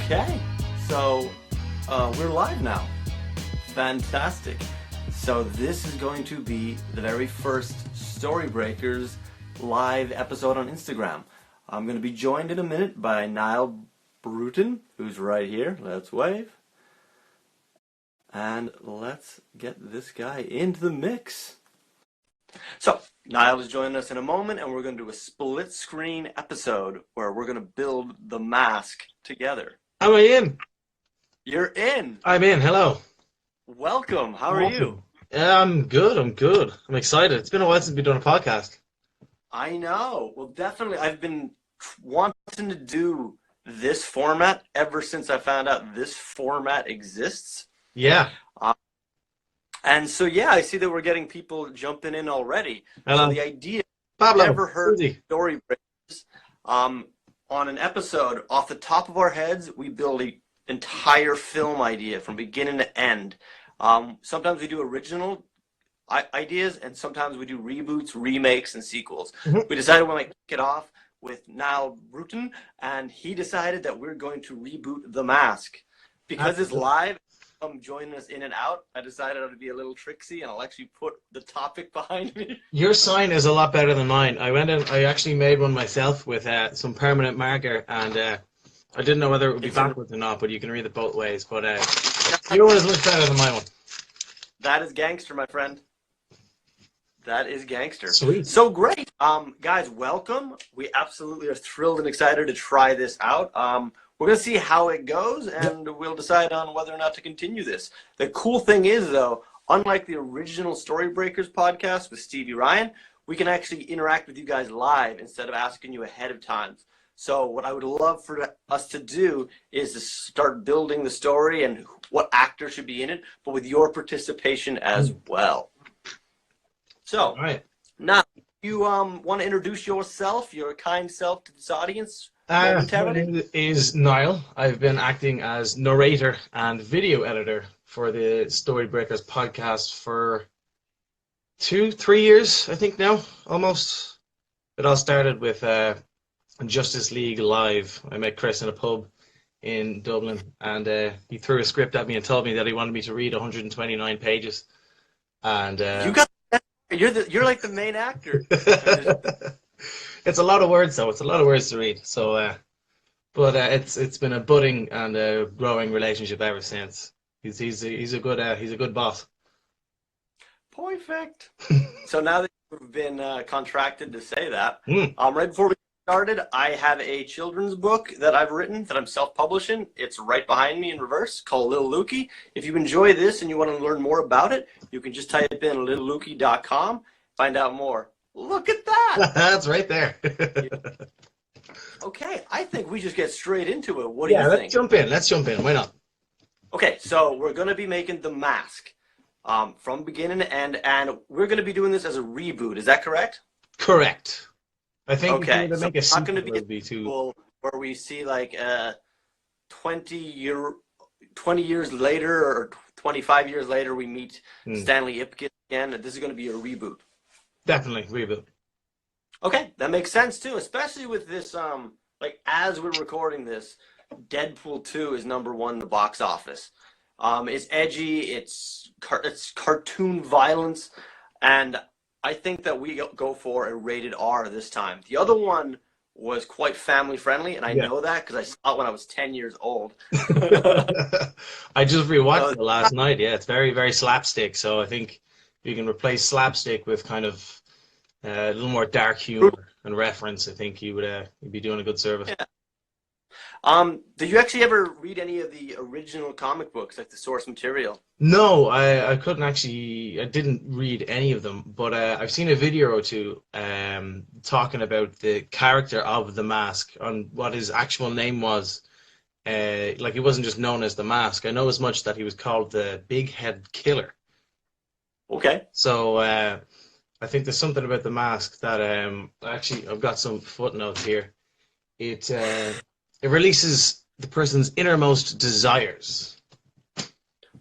Okay, so we're live now. Fantastic. So this is going to be the very first Storybreakers live episode on Instagram. I'm going to be joined in a minute by Niall Bruton, who's right here. Let's wave. And let's get this guy into the mix. So, Niall is joining us in a moment, and we're going to do a split screen episode where we're going to build the mask together. Am I in? You're in. I'm in. Hello. Welcome. How are you? Yeah, I'm good. I'm excited. It's been a while since we've done a podcast. I know. Well, definitely. I've been wanting to do this format ever since I found out this format exists. Yeah. And so, yeah, I see that we're getting people jumping in already. Hello. So the idea, Pablo. I've never heard Storybreakers. On an episode, off the top of our heads, we build an entire film idea from beginning to end. Sometimes we do original ideas, and sometimes we do reboots, remakes, and sequels. Mm-hmm. We decided we might kick it off with Niall Bruton, and he decided that we're going to reboot The Mask. Because it's live, joining us in and out, I decided it would be a little tricksy, and I'll actually put the topic behind me. Your sign is a lot better than mine. I actually made one myself with some permanent marker, and I didn't know whether it would be backwards or not, but you can read it both ways. But your one is much better than my one. That is gangster, my friend. That is gangster. Sweet. So great. Guys, welcome. We absolutely are thrilled and excited to try this out. We're going to see how it goes, and we'll decide on whether or not to continue this. The cool thing is, though, unlike the original Storybreakers podcast with Stevie Ryan, we can actually interact with you guys live instead of asking you ahead of time. So what I would love for us to do is to start building the story and what actor should be in it, but with your participation as well. So, All right. now, you want to introduce yourself, your kind self, to this audience? My name is Niall. I've been acting as narrator and video editor for the Storybreakers podcast for 2-3 years, I think now, almost. It all started with Justice League Live. I met Chris in a pub in Dublin, and he threw a script at me and told me that he wanted me to read 129 pages. And you're like the main actor. It's a lot of words, though. It's a lot of words to read. So, but it's been a budding and a growing relationship ever since. He's a good boss. Perfect. So now that you've been contracted to say that, Mm. right before we started, I have a children's book that I've written that I'm self-publishing. It's right behind me in reverse, called Lil Lukie. If you enjoy this and you want to learn more about it, you can just type in lillukie.com, find out more. Look at that. That's right there. Okay, I think we just get straight into it. What do you think? Let's jump in. Why not? Okay, so we're going to be making The Mask from beginning to end, and we're going to be doing this as a reboot. Is that correct? Correct. I think okay, to make a it's not going to sequel be would be too... sequel where we see like 20 years later or 25 years later we meet Stanley Ipkiss again. This is going to be a reboot. Definitely reboot. Okay, that makes sense too, especially with this. Like as we're recording this, Deadpool 2 is #1 in the box office. It's edgy, it's cartoon violence, and I think that we go for a rated R this time. The other one was quite family friendly, and I know that because I saw it when I was 10 years old. I just rewatched it last night. Yeah, it's very, very slapstick. So I think you can replace slapstick with kind of a little more dark humor and reference. I think you'd be doing a good service. Yeah. Did you actually ever read any of the original comic books, like the source material? No, I couldn't actually. I didn't read any of them, but I've seen a video or two talking about the character of the Mask, on what his actual name was. Like he wasn't just known as the Mask. I know as much that he was called the Big Head Killer. Okay. So I think there's something about the Mask that actually I've got some footnotes here. It releases the person's innermost desires.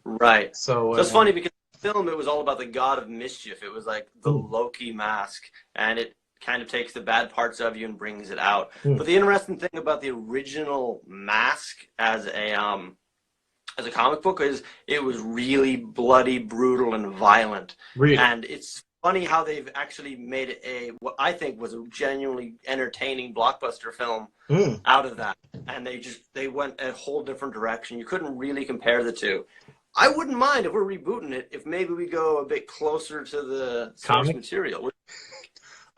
Right. So it's funny because in the film it was all about the god of mischief. It was like the Loki mask, and kind of takes the bad parts of you and brings it out. Hmm. But the interesting thing about the original Mask as a comic book is it was really bloody, brutal, and violent. Really? And it's funny how they've actually made what I think was a genuinely entertaining blockbuster film Hmm. out of that. And they went a whole different direction. You couldn't really compare the two. I wouldn't mind if we're rebooting it if maybe we go a bit closer to the source Comic? material.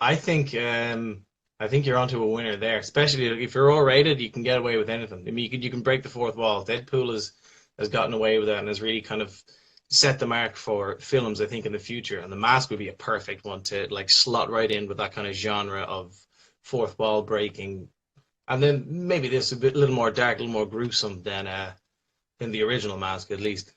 I think you're onto a winner there. Especially if you're R-rated, you can get away with anything. I mean, you can break the fourth wall. Deadpool has gotten away with that and has really kind of set the mark for films, I think, in the future. And The Mask would be a perfect one to like slot right in with that kind of genre of fourth wall breaking. And then maybe this a little more dark, a little more gruesome than the original Mask, at least.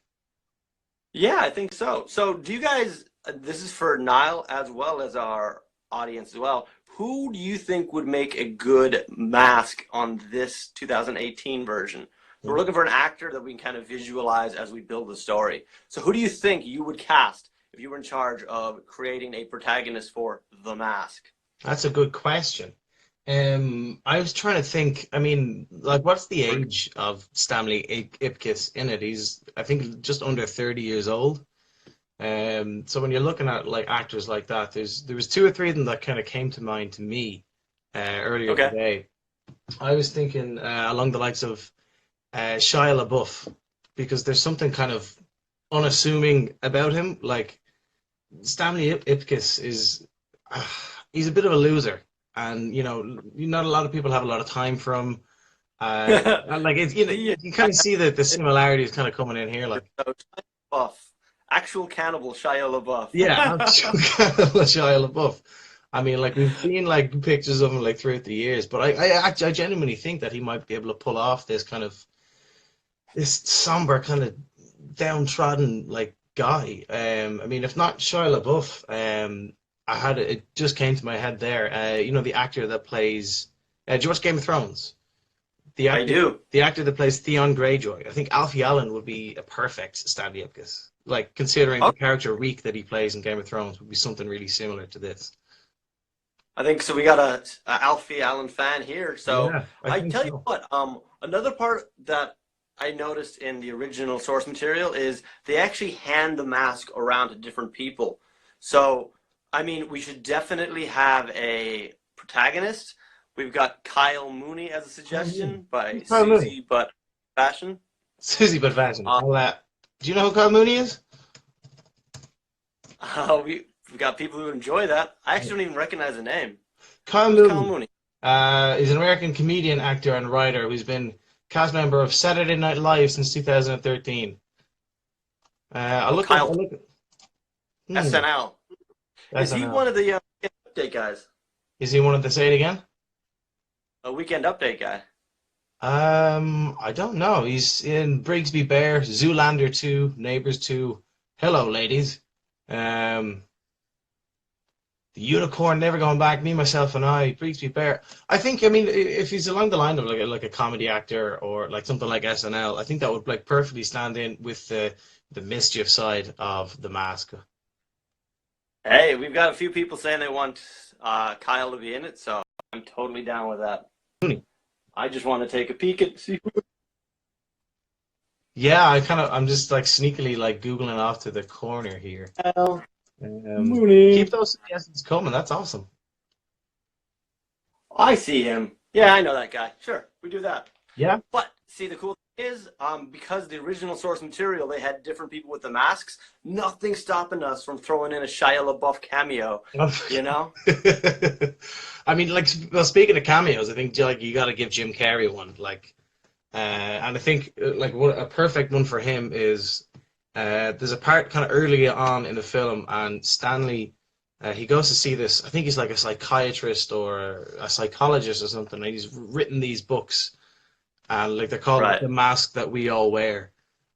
Yeah, I think so. So do you guys, this is for Niall as well as our audience as well, who do you think would make a good Mask on this 2018 version? So we're looking for an actor that we can kind of visualize as we build the story. So who do you think you would cast if you were in charge of creating a protagonist for The Mask? That's a good question. I was trying to think. I mean, like, what's the age of Stanley Ipkiss in it? He's, I think, just under 30 years old. So when you're looking at like actors like that, there was two or three of them that kind of came to mind to me earlier Okay. today. I was thinking along the likes of Shia LaBeouf, because there's something kind of unassuming about him. Like Stanley Ipkiss is, he's a bit of a loser, and not a lot of people have a lot of time for him. And like it's you kind of see the similarities kind of coming in here, like. So, Shia LaBeouf, actual cannibal Shia LaBeouf. Yeah, Shia LaBeouf. I mean, like we've seen like pictures of him like throughout the years, but I genuinely think that he might be able to pull off this somber kind of downtrodden like guy. I mean, if not Shia LaBeouf, it just came to my head there. The actor that plays, do you watch Game of Thrones? I do. The actor that plays Theon Greyjoy. I think Alfie Allen would be a perfect Stanley Ipkiss. Like considering the character Reek that he plays in Game of Thrones would be something really similar to this. I think so. We got a Alfie Allen fan here. So Yeah, I think tell so. you what, another part that I noticed in the original source material is they actually hand the mask around to different people. So, I mean, we should definitely have a protagonist. We've got Kyle Mooney as a suggestion by Kyle Mooney. Susie But Fashion. Susie but Fashion. Do you know who Kyle Mooney is? We've got people who enjoy that. I actually don't even recognize the name. Kyle Who's Mooney. Kyle Mooney. Is an American comedian, actor, and writer who's been cast member of Saturday Night Live since 2013. Kyle. SNL. Is he SNL. one of the update guys? Is he one of the, say it again? A weekend update guy. I don't know. He's in Brigsby Bear, Zoolander 2, Neighbors 2, Hello Ladies, The Unicorn Never Going Back, Me, Myself and I, Brigsby Bear. I think, I mean, if he's along the line of like a comedy actor or like something like SNL, I think that would like perfectly stand in with the mischief side of The Mask. Hey, we've got a few people saying they want Kyle to be in it, so I'm totally down with that. I just want to take a peek and see. Yeah, I'm just like sneakily like Googling off to the corner here. Mooney. Keep those suggestions coming. That's awesome. I see him. Yeah, I know that guy. Sure, we do that. Yeah. But see, the cool thing is, because the original source material, they had different people with the masks. Nothing stopping us from throwing in a Shia LaBeouf cameo. You know. I mean, like, well, speaking of cameos, I think like you got to give Jim Carrey one. Like, and I think like a perfect one for him is there's a part kind of early on in the film, and Stanley. He goes to see this. I think he's like a psychiatrist or a psychologist or something. And he's written these books, and like they're called The Mask That We All Wear,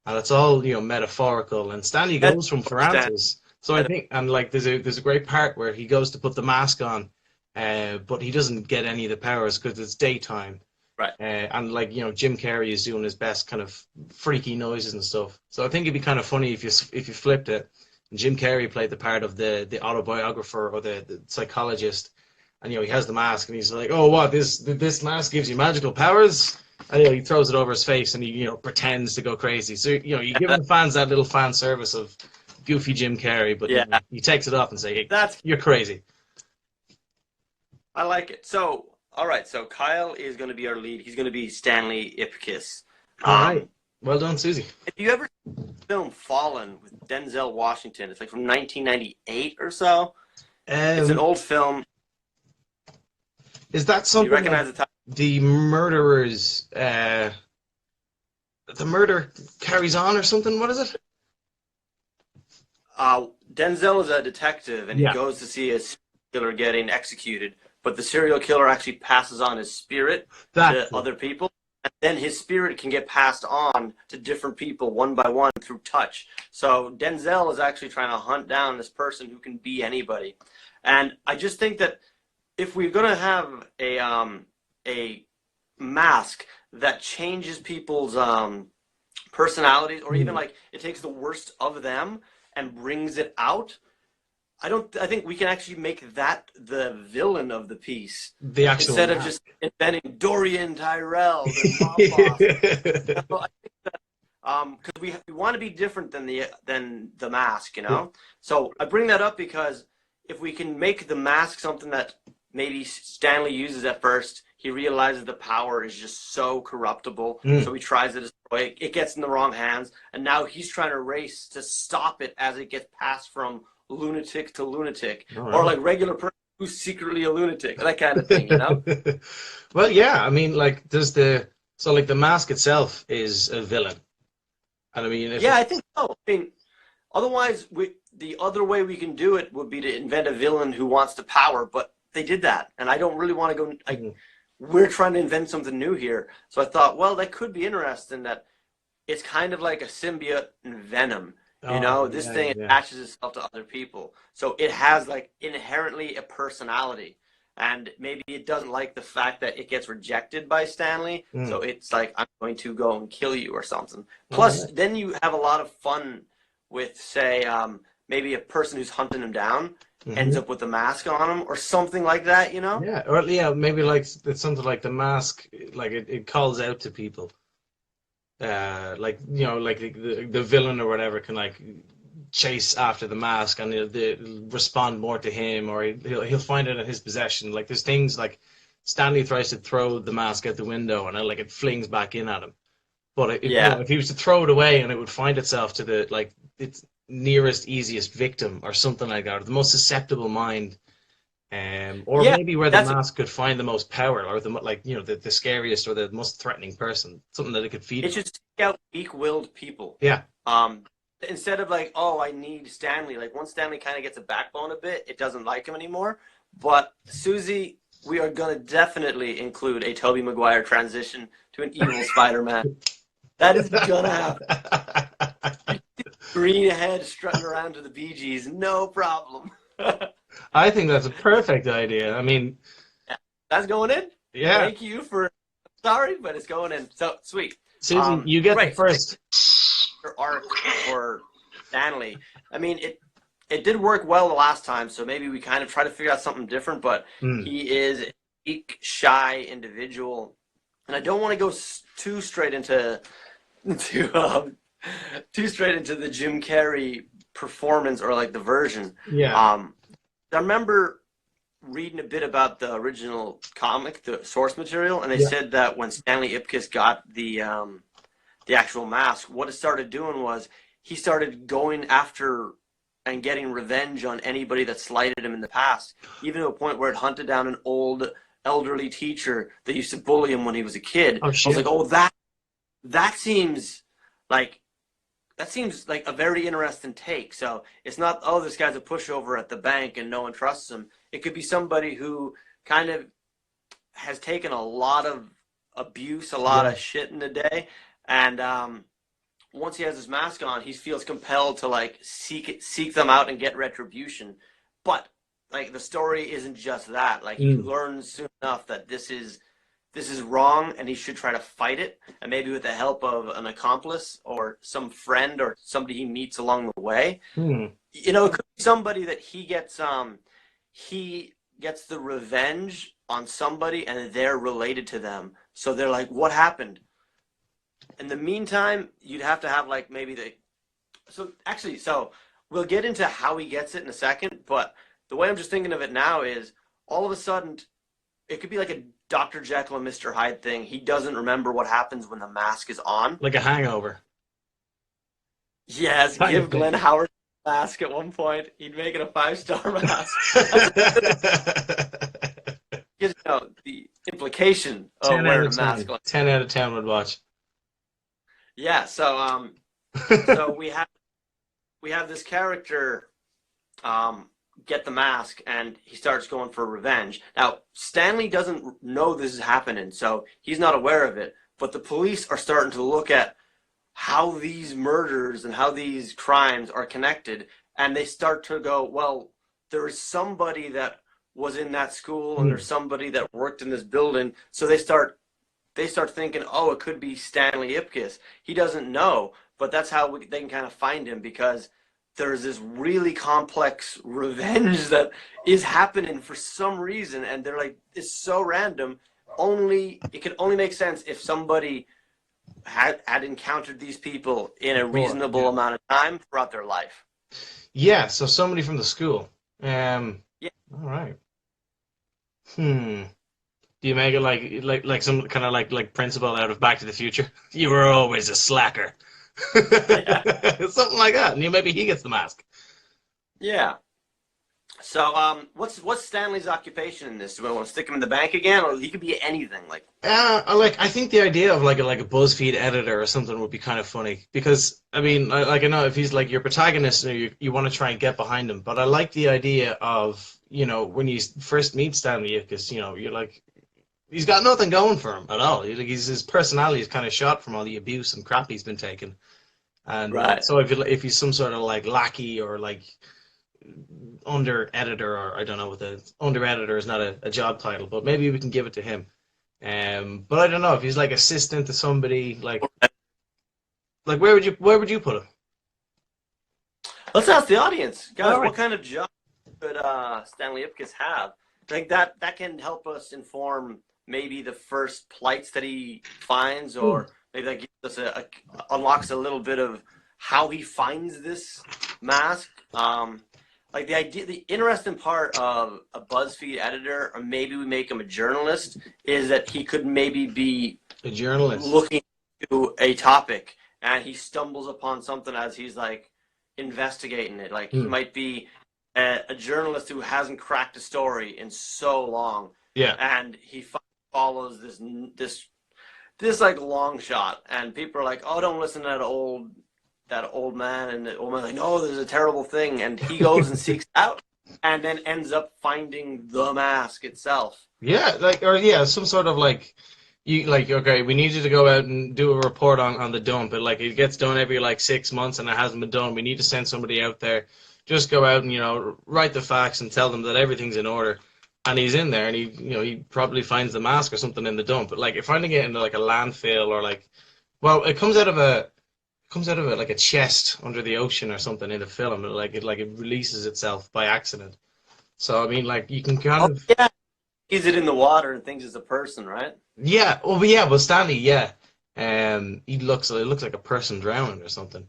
and it's all metaphorical. And Stanley goes from Francis. So I think, and like there's a great part where he goes to put the mask on, but he doesn't get any of the powers because it's daytime. Right. And like Jim Carrey is doing his best kind of freaky noises and stuff. So I think it'd be kind of funny if you flipped it. Jim Carrey played the part of the autobiographer or the psychologist, and he has the mask, and he's like, "Oh, what this mask gives you magical powers?" And he throws it over his face, and he pretends to go crazy. So you're giving the fans that little fan service of goofy Jim Carrey, but Yeah, he takes it off and say, "Hey, that's you're crazy." I like it. So, all right. So Kyle is going to be our lead. He's going to be Stanley Ipkiss. All right, well done, Susie. Have you ever seen the film Fallen with Denzel Washington? It's like from 1998 or so. It's an old film. Is that something? You recognize the title? The murderers, the murder carries on or something? What is it? Denzel is a detective, and he goes to see a serial killer getting executed. But the serial killer actually passes on his spirit to other people. And then his spirit can get passed on to different people one by one through touch. So Denzel is actually trying to hunt down this person who can be anybody. And I just think that if we're going to have a mask that changes people's personalities, or even like it takes the worst of them and brings it out, I think we can actually make that the villain of the piece. The actual instead of just inventing Dorian Tyrell, the mob boss. I think that because we want to be different than the mask, So I bring that up because if we can make the mask something that maybe Stanley uses at first, he realizes the power is just so corruptible, so he tries to destroy it. It gets in the wrong hands, and now he's trying to race to stop it as it gets passed from lunatic to lunatic, or like regular person who's secretly a lunatic, that kind of thing, Well, yeah, I mean, like, the mask itself is a villain, and I mean, I think so. I mean, otherwise, the other way we can do it would be to invent a villain who wants the power, but they did that, and I don't really want to go. We're trying to invent something new here, so I thought, well, that could be interesting. That it's kind of like a symbiote and Venom. This thing attaches itself to other people. So it has like inherently a personality. And maybe it doesn't like the fact that it gets rejected by Stanley. So it's like, I'm going to go and kill you or something. Plus, then you have a lot of fun with, say, maybe a person who's hunting him down ends up with a mask on him or something like that, Yeah, or maybe like it's something like the mask, like it calls out to people. Like the villain or whatever can like chase after the mask, and they'll respond more to him, or he'll find it in his possession. Like there's things like Stanley tries to throw the mask out the window, and it flings back in at him. But if he was to throw it away, and it would find itself to its nearest easiest victim or something like that, or the most susceptible mind. Or maybe where the mask could find the most power, or the scariest or the most threatening person, something that it could feed. It should seek out weak-willed people. Yeah. Instead of like, oh, I need Stanley. Like once Stanley kind of gets a backbone a bit, it doesn't like him anymore. But Susie, we are going to definitely include a Tobey Maguire transition to an evil Spider-Man. That is gonna happen. Green head strutting around to the Bee Gees, no problem. I think that's a perfect idea. I mean, that's going in. Yeah. Thank you for. Sorry, but it's going in. So sweet. Susan, you get the first arc for Stanley. I mean, it did work well the last time, so maybe we kind of try to figure out something different. But he is a weak, shy individual, and I don't want to go too straight into the Jim Carrey performance or like the version. Yeah. I remember reading a bit about the original comic, the source material, and they said that when Stanley Ipkiss got the actual mask, what it started doing was he started going after and getting revenge on anybody that slighted him in the past, even to a point where it hunted down an old elderly teacher that used to bully him when he was a kid. Oh, shit. I was like, oh, that seems like a very interesting take. So it's not, oh, this guy's a pushover at the bank and no one trusts him. It could be somebody who kind of has taken a lot of abuse, a lot of shit in the day, and once he has his mask on, he feels compelled to like seek them out and get retribution. But like the story isn't just that. Like he learns soon enough that this is wrong and he should try to fight it, and maybe with the help of an accomplice or some friend or somebody he meets along the way. It could be somebody that he gets he gets the revenge on somebody and they're related to them. So they're like, what happened? In the meantime, you'd have to have like maybe so we'll get into how he gets it in a second, but the way I'm just thinking of it now is all of a sudden it could be like a Dr. Jekyll and Mr. Hyde thing. He doesn't remember what happens when the mask is on. Like a hangover. Yes, give Glenn Howard a mask at one point. He'd make it a 5-star mask. You know, the implication of wearing a mask. 10 out of 10 would watch. Yeah, so so we have this character get the mask, and he starts going for revenge. Now, Stanley doesn't know this is happening, so he's not aware of it. But the police are starting to look at how these murders and how these crimes are connected, and they start to go, well, there is somebody that was in that school, and there's somebody that worked in this building. So they start thinking, oh, it could be Stanley Ipkiss. He doesn't know, but that's how they can kind of find him, because there's this really complex revenge that is happening for some reason, and they're like, it's so random. It could only make sense if somebody had encountered these people in a reasonable amount of time throughout their life. Yeah, so somebody from the school. Yeah. All right. Do you make it like some kind of like principal out of Back to the Future? You were always a slacker. Something like that. And maybe he gets the mask. Yeah. So what's Stanley's occupation in this? Do we want to stick him in the bank again, or he could be anything? I think the idea of like a BuzzFeed editor or something would be kind of funny, because I mean, I know if he's like your protagonist, you want to try and get behind him, but I like the idea of, you know, when you first meet Stanley, because, you know, you're like, he's got nothing going for him at all. His personality is kind of shot from all the abuse and crap he's been taking, and so if he's some sort of like lackey or like under editor, or I don't know what the under editor is, not a job title, but maybe we can give it to him. But I don't know if he's like assistant to somebody, like where would you put him? Let's ask the audience, guys. Right. What kind of job could Stanley Ipkiss have? I think that can help us inform maybe the first plights that he finds, or maybe that gives us unlocks a little bit of how he finds this mask. Like the interesting part of a BuzzFeed editor, or maybe we make him a journalist, is that he could maybe be a journalist looking to a topic, and he stumbles upon something as he's like investigating it. Like he might be a journalist who hasn't cracked a story in so long, and he follows this like long shot, and people are like, oh, don't listen to that old man, and the old man's like, no, there's a terrible thing, and he goes and seeks out, and then ends up finding the mask itself. Some sort of like, okay, we need you to go out and do a report on the dump, but like it gets done every like 6 months and it hasn't been done. We need to send somebody out there, just go out and, you know, write the facts and tell them that everything's in order. And he's in there, and he probably finds the mask or something in the dump. But like finding it in like a landfill, or like, well, it comes out of like a chest under the ocean or something in the film, and it releases itself by accident. So I mean, like, you can kind of He's it in the water and thinks it's a person, right? Yeah. Well, Stanley, it looks like a person drowning or something.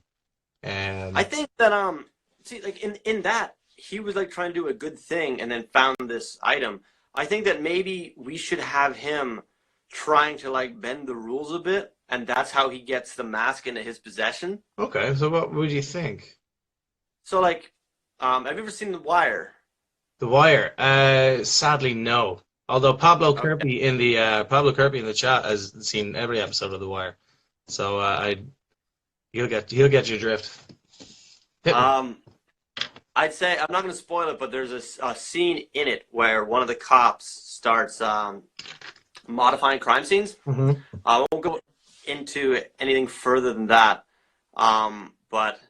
I think that see, like in that, he was like trying to do a good thing and then found this item. I think that maybe we should have him trying to like bend the rules a bit, and that's how he gets the mask into his possession. Okay, so what would you think? So like, have you ever seen The Wire? The Wire? Sadly, no. Although Pablo Kirby in the chat has seen every episode of The Wire, so he'll get your drift. I'd say, I'm not going to spoil it, but there's a scene in it where one of the cops starts modifying crime scenes. Mm-hmm. I won't go into anything further than that, but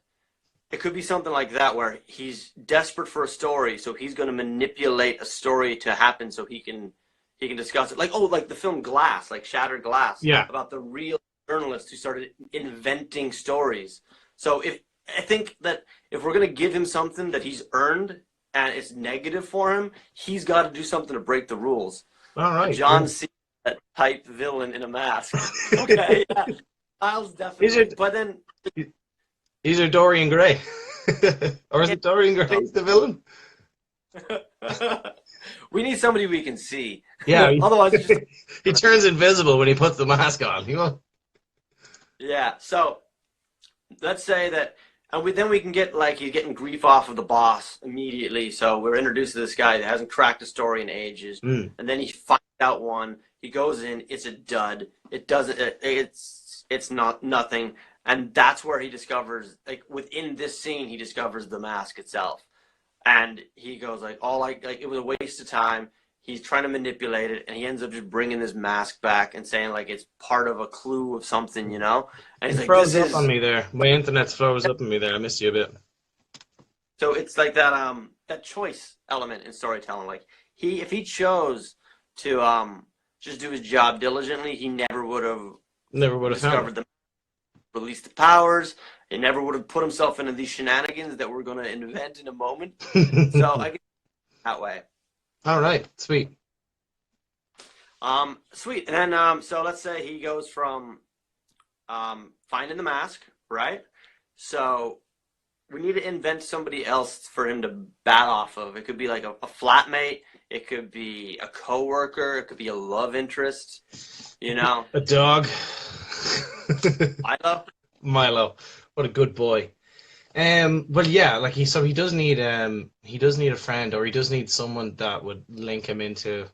it could be something like that, where he's desperate for a story, so he's going to manipulate a story to happen so he can discuss it. Like the film Glass, like Shattered Glass, about the real journalist who started inventing stories. So I think that if we're going to give him something that he's earned and it's negative for him, he's got to do something to break the rules. All right. John C. type villain in a mask. Okay, yeah. Niles definitely. But then these are Dorian Gray. Or is it Dorian Gray the villain? We need somebody we can see. Yeah. Otherwise, it's just... he turns invisible when he puts the mask on. You know? Yeah. So let's say that, and then we can get like he's getting grief off of the boss immediately. So we're introduced to this guy that hasn't cracked a story in ages, and then he finds out one. He goes in. It's a dud. It doesn't. It's not nothing. And that's where he discovers, like within this scene, he discovers the mask itself. And he goes like, it was a waste of time. He's trying to manipulate it, and he ends up just bringing this mask back and saying like it's part of a clue of something, you know. And he's like, froze up on me there. My internet froze up on me there. I missed you a bit. So it's like that choice element in storytelling. Like if he chose to just do his job diligently, he never would have discovered the released the powers. He never would have put himself into these shenanigans that we're going to invent in a moment. So I get that way. All right, sweet. Sweet. And then so let's say he goes from finding the mask, right? So we need to invent somebody else for him to bat off of. It could be like a flatmate. It could be a coworker. It could be a love interest. You know, a dog. Milo. What a good boy. But yeah, like he does need a friend, or he does need someone that would link him into.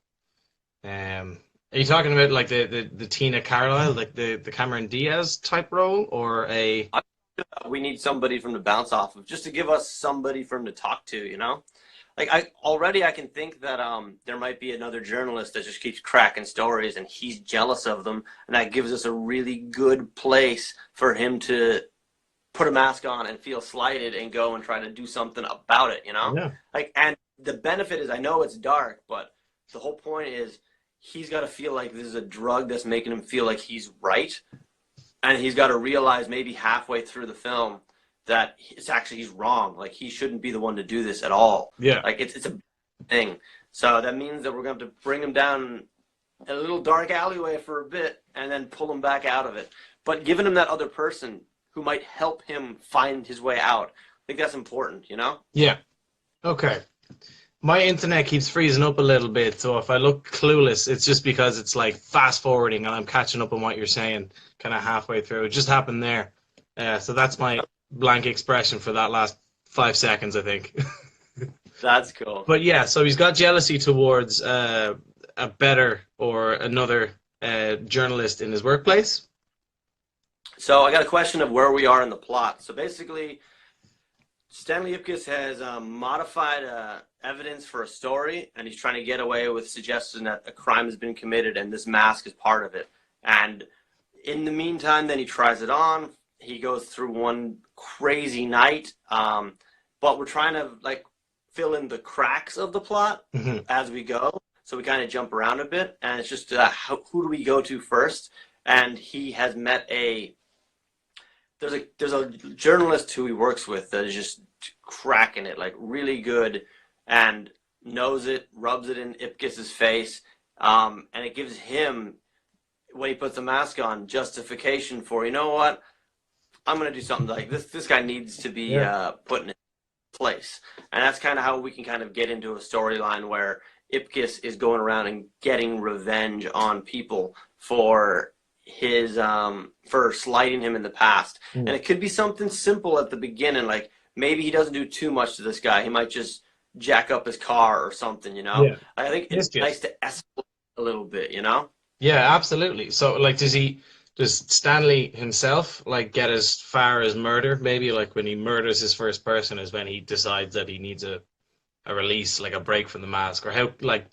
Are you talking about like the Tina Carlisle, like the Cameron Diaz type role, or a? We need somebody from to bounce off of, just to give us somebody for him to talk to, you know. Like I can think that there might be another journalist that just keeps cracking stories, and he's jealous of them, and that gives us a really good place for him to put a mask on and feel slighted and go and try to do something about it, you know? Yeah. Like, and the benefit is, I know it's dark, but the whole point is he's got to feel like this is a drug that's making him feel like he's right, and he's got to realize maybe halfway through the film that he's wrong. Like, he shouldn't be the one to do this at all. Yeah. Like, it's a thing. So that means that we're going to have to bring him down a little dark alleyway for a bit and then pull him back out of it. But giving him that other person who might help him find his way out, I think that's important, you know? Yeah. Okay. My internet keeps freezing up a little bit, so if I look clueless, it's just because it's like fast forwarding and I'm catching up on what you're saying kind of halfway through. It just happened there. So that's my blank expression for that last 5 seconds, I think. That's cool. But yeah, so he's got jealousy towards a better or another journalist in his workplace. So I got a question of where we are in the plot. So basically, Stanley Ipkiss has modified evidence for a story, and he's trying to get away with suggesting that a crime has been committed and this mask is part of it. And in the meantime, then he tries it on. He goes through one crazy night, but we're trying to like fill in the cracks of the plot as we go. So we kind of jump around a bit, and it's just who do we go to first? And he has met there's a journalist who he works with that is just cracking it, like really good, and knows it, rubs it in Ipkiss's face, and it gives him, when he puts the mask on, justification for, you know what, I'm going to do something like this. This guy needs to be put in place. And that's kind of how we can kind of get into a storyline where Ipkiss is going around and getting revenge on people for his for slighting him in the past. And it could be something simple at the beginning, like maybe he doesn't do too much to this guy. He might just jack up his car or something, you know? I think it's nice to escalate a little bit, you know? Yeah, absolutely. So like does Stanley himself like get as far as murder? Maybe like when he murders his first person is when he decides that he needs a release, like a break from the mask, or how like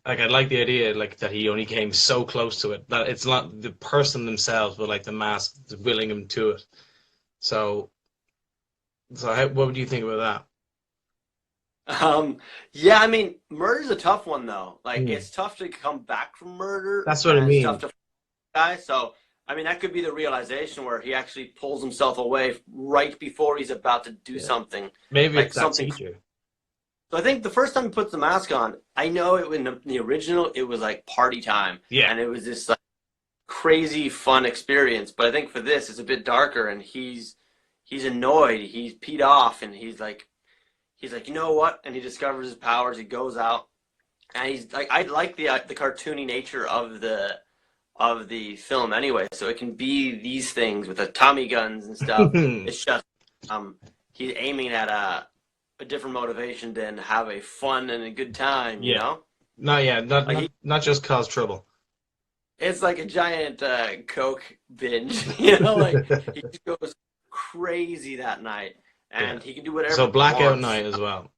I like the idea like that he only came so close to it that it's not the person themselves, but like the mask willing him to it. So what would you think about that? Yeah, I mean, murder's a tough one though. Like it's tough to come back from murder. That's what I mean. It's tough to guy. So I mean, that could be the realization where he actually pulls himself away right before he's about to do something. Maybe like it's that teacher. So I think the first time he puts the mask on, I know it in the original it was like party time, Yeah. and it was this like crazy fun experience. But I think for this, it's a bit darker, and he's annoyed, he's peed off, and he's like, you know what? And he discovers his powers. He goes out, and he's like, I like the cartoony nature of the film anyway. So it can be these things with the Tommy guns and stuff. It's just he's aiming at a different motivation than have a fun and a good time, you know? Not just cause trouble. It's like a giant Coke binge, you know? Like he just goes crazy that night, and he can do whatever. So blackout wants. night as well.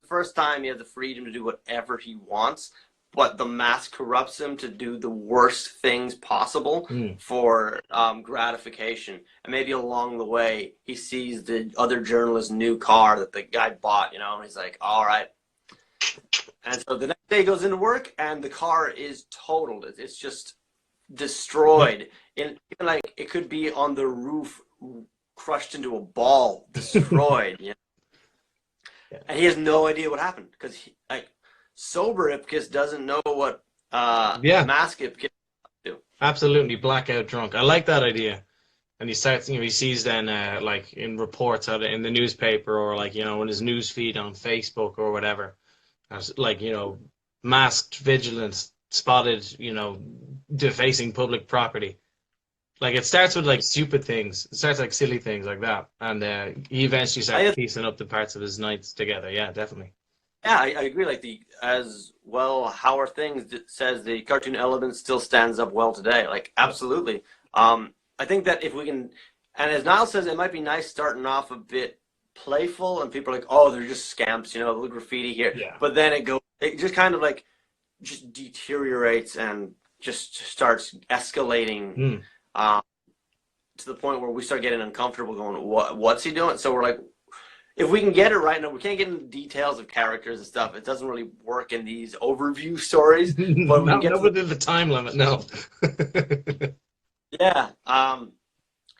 The first time he has the freedom to do whatever he wants, but the mask corrupts him to do the worst things possible for gratification. And maybe along the way, he sees the other journalist's new car that the guy bought, you know, and he's like, all right. And so the next day he goes into work, and the car is totaled. It's just destroyed. And even like it could be on the roof, crushed into a ball, destroyed. You know? And he has no idea what happened because like sober Ipkiss doesn't know what mask Ipkiss do. Absolutely blackout drunk. I like that idea. And he starts, he sees then like in reports out in the newspaper or like, in his news feed on Facebook or whatever, as like, masked vigilance spotted, defacing public property. Like it starts with like stupid things. It starts like silly things like that. And he eventually starts piecing up the parts of his nights together. Yeah, definitely. Yeah, I agree. Like as well, How Are Things says the cartoon element still stands up well today. Like absolutely. I think that if we can, and as Niall says, it might be nice starting off a bit playful, and people are like, oh, they're just scamps, little graffiti here. Yeah. But then it just kind of like just deteriorates and just starts escalating to the point where we start getting uncomfortable going, what's he doing? So we're like, if we can get it right now, we can't get into details of characters and stuff. It doesn't really work in these overview stories. But we can get within the time limit, no. Yeah.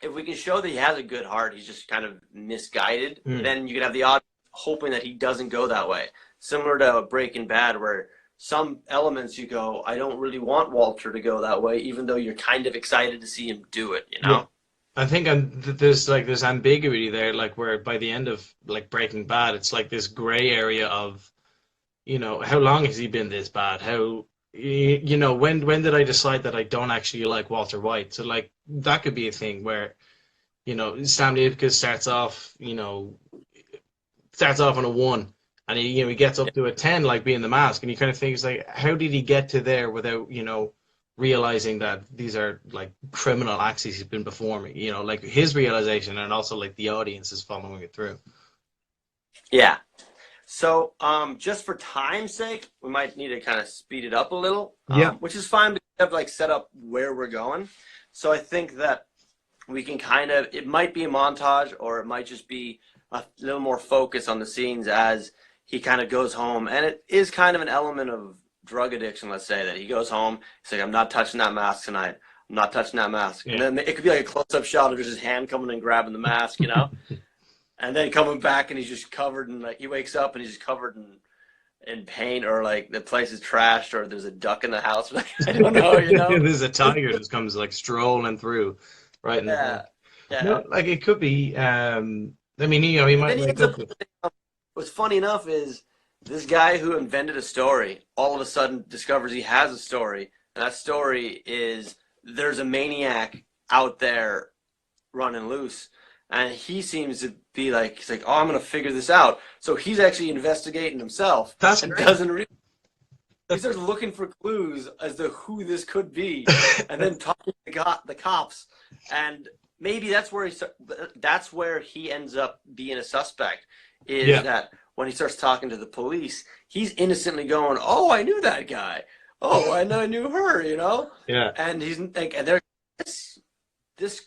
If we can show that he has a good heart, he's just kind of misguided, then you can have the audience hoping that he doesn't go that way. Similar to Breaking Bad, where some elements you go, I don't really want Walter to go that way, even though you're kind of excited to see him do it, Yeah. I think there's like this ambiguity there, like where by the end of like Breaking Bad, it's like this gray area of, how long has he been this bad? How, when did I decide that I don't actually like Walter White? So like that could be a thing where, Stanley Ipkiss starts off on a 1, and he gets up to a 10, like being the mask, and you kind of think, it's like, how did he get to there without realizing that these are like criminal acts he's been performing? Like his realization, and also like the audience is following it through. Yeah. So just for time's sake, we might need to kind of speed it up a little, which is fine, but we have like set up where we're going. So I think that we can it might be a montage, or it might just be a little more focus on the scenes as he kind of goes home. And it is kind of an element of drug addiction, let's say, that he goes home, he's like, I'm not touching that mask tonight. I'm not touching that mask. Yeah. And then it could be like a close-up shot of just his hand coming and grabbing the mask, and then coming back, and he's just covered in, like, he wakes up and he's just covered in paint, or like the place is trashed, or there's a duck in the house. I don't know, There's a tiger that comes like strolling through, right? Yeah. No, like it could be. I mean, he might wake up. What's funny enough is this guy who invented a story all of a sudden discovers he has a story, and that story is there's a maniac out there running loose, and he seems to be like, he's like, oh, I'm going to figure this out. So he's actually investigating himself. That's and great. He starts looking for clues as to who this could be, and then talking to the cops, and maybe that's where he ends up being a suspect. That when he starts talking to the police, he's innocently going, "Oh, I knew that guy. Oh, I knew her." Yeah. And he's like, and they're this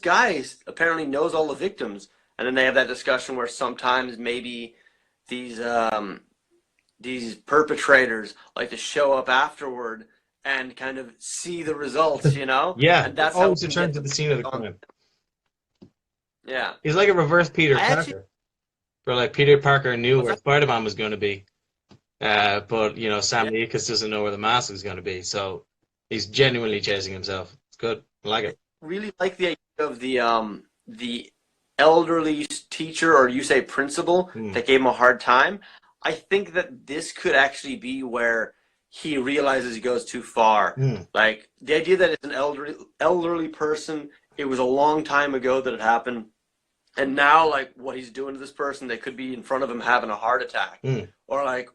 guy apparently knows all the victims, and then they have that discussion where sometimes maybe these perpetrators like to show up afterward and kind of see the results, Yeah. And that's always return to the scene of the crime. Yeah. He's like a reverse Peter Parker. But like Peter Parker knew What's where that? Spider-Man was going to be, but Sam Yeah, Leakes doesn't know where the mask is going to be, so he's genuinely chasing himself. It's good. I like I it. really like the idea of the elderly teacher, or you say principal, Mm. that gave him a hard time. I think that this could actually be where he realizes he goes too far. Mm. Like the idea that it's an elderly person, it was a long time ago that it happened, and now like what he's doing to this person, they could be in front of him having a heart attack, Mm. or like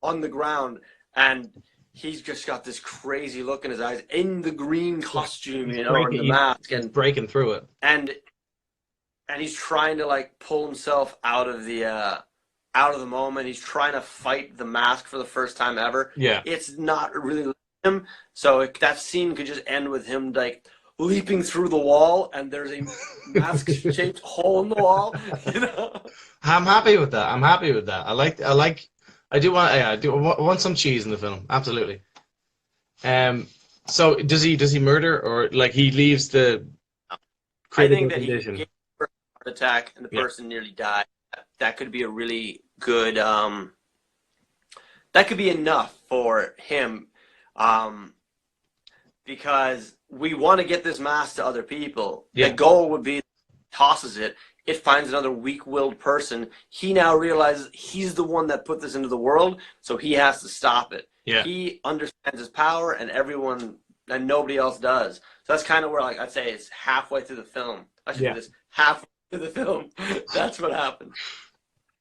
on the ground, and he's just got this crazy look in his eyes in the green Yeah. costume, He's or in breaking. the mask, He's breaking through it. and and he's trying to like pull himself out of the moment. He's trying to fight the mask for the first time ever. Yeah. It's not really letting him. So that scene could just end with him like leaping through the wall, and there's a mask-shaped hole in the wall. You know? I'm happy with that. I'm happy with that. I do want. Yeah, I do want some cheese in the film. Absolutely. So does he murder, or like he leaves the I think critical that he condition? gave a heart attack and the Yeah. person nearly died. That could be a really good. That could be enough for him, um, because we want to get this mask to other people. The Yeah. goal would be tosses it. It finds another weak-willed person. He now realizes he's the one that put this into the world, so he has to stop it. Yeah. He understands his power, and nobody else does. So that's kind of where, like, I'd say it's halfway through the film. I should Yeah. do this halfway through the film. That's what happened.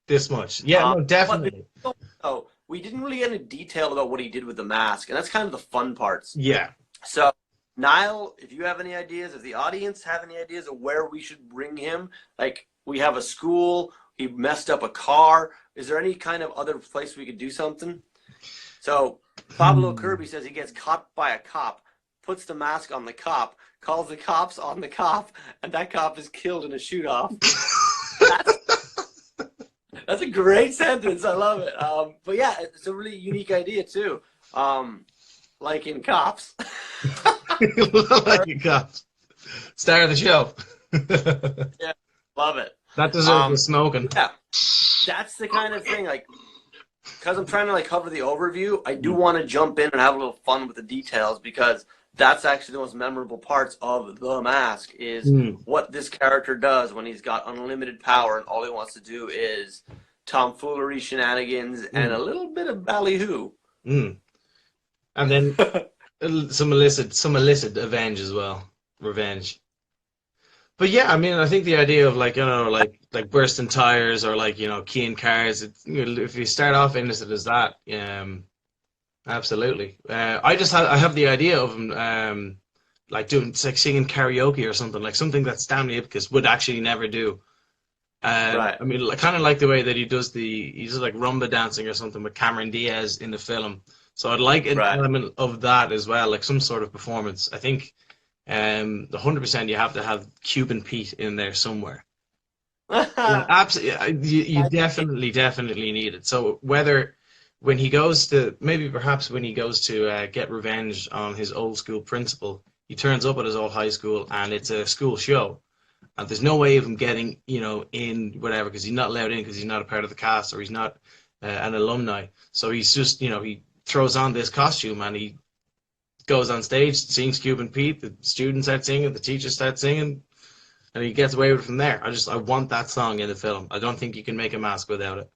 This much. Yeah. No. But Definitely. we didn't really get into detail about what he did with the mask, and that's kind of the fun parts. Yeah. So, Niall, if you have any ideas, if the audience have any ideas of where we should bring him, like we have a school, he messed up a car. Is there any kind of other place we could do something? So, Pablo Kirby says he gets caught by a cop, puts the mask on the cop, calls the cops on the cop, and that cop is killed in a shoot-off. That's a great sentence. I love it. But yeah, it's a really unique idea too. Like in Cops. Like you got star of the show. Yeah, love it. That deserves a smoking. Yeah, that's the kind of thing. Like, because I'm trying to like cover the overview, I do want to jump in and have a little fun with the details, because that's actually the most memorable parts of The Mask is what this character does when he's got unlimited power and all he wants to do is tomfoolery, shenanigans, and a little bit of ballyhoo. And then some illicit revenge. But yeah, I mean, I think the idea of like like bursting tires or like keying cars. If you start off innocent as that, absolutely. I have the idea of him like like singing karaoke or something, like something that Stanley Ipkiss would actually never do. Right. I mean, kind of like the way that he does like rumba dancing or something with Cameron Diaz in the film. So I'd like an element of that as well, like some sort of performance. I think 100% you have to have Cuban Pete in there somewhere. Absolutely, you definitely need it. So whether when he goes to get revenge on his old school principal, he turns up at his old high school and it's a school show, and there's no way of him getting in whatever, because he's not allowed in because he's not a part of the cast or he's not an alumni. So he's just he throws on this costume and he goes on stage, sings Cuban Pete, the students start singing, the teachers start singing, and he gets away with it from there. I want that song in the film. I don't think you can make a mask without it.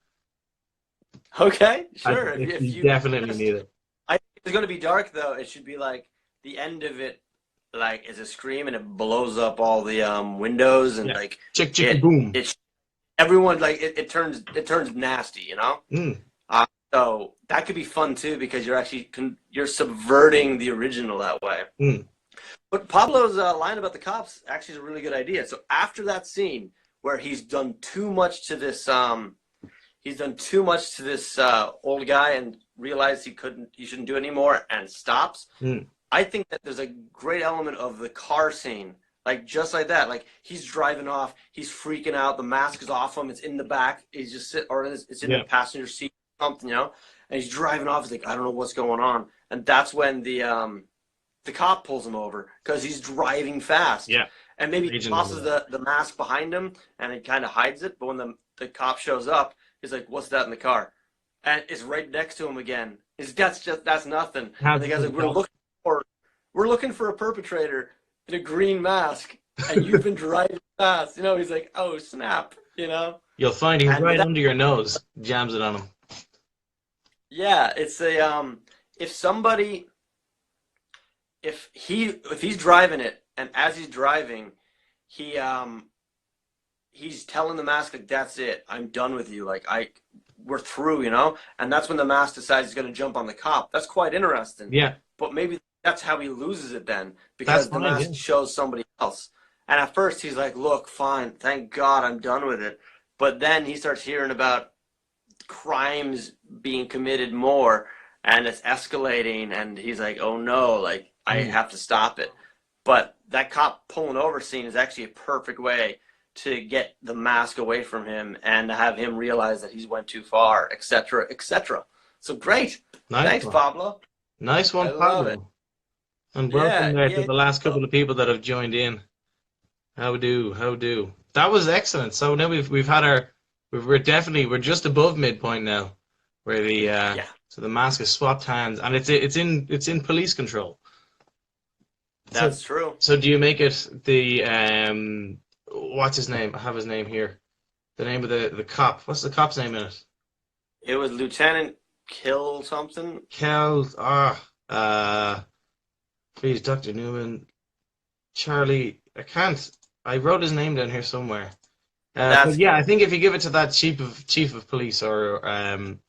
Okay, sure. If you definitely need it. I think it's going to be dark, though. It should be like the end of it, like is a scream and it blows up all the windows and like chick boom. Everyone like it turns nasty, So that could be fun too, because you're actually you're subverting the original that way. But Pablo's line about the cops actually is a really good idea. So after that scene where he's done too much to this old guy and realized he shouldn't do it anymore and stops. I think that there's a great element of the car scene, like just like that. Like he's driving off, he's freaking out, the mask is off him, it's in the back, he's just it's in the passenger seat, something, and he's driving off. He's like, I don't know what's going on, and that's when the cop pulls him over because he's driving fast. Yeah, and maybe he tosses the mask behind him and it kind of hides it. But when the cop shows up, he's like, "What's that in the car?" And it's right next to him again. That's nothing. And the guy's like, we're looking for a perpetrator in a green mask, and you've been driving fast. You know, he's like, oh snap, you know. You'll find he's right under your nose, jams it on him. Yeah, it's a if he's driving it, and as he's driving, he's telling the mask like, that's it, I'm done with you, like we're through, you know. And that's when the mask decides he's going to jump on the cop. That's quite interesting. Yeah. But maybe that's how he loses it then, because the mask shows somebody else. And at first he's like, look, fine, thank God I'm done with it. But then he starts hearing about crimes being committed more, and it's escalating, and he's like, oh no, like I have to stop it. But that cop pulling over scene is actually a perfect way to get the mask away from him and to have him realize that he's went too far, etc., etc. So great. Thanks, Pablo. Nice one, Pablo. And welcome to the last couple of people that have joined in. How do? That was excellent. So now we're just above midpoint now, where the so the mask has swapped hands, and it's in police control. That's true. So do you make it the what's his name? I have his name here. The name of the cop. What's the cop's name in it? It was Lieutenant Kill something. Please, Dr. Newman. Charlie, I wrote his name down here somewhere. I think if you give it to that chief of police or Shannon,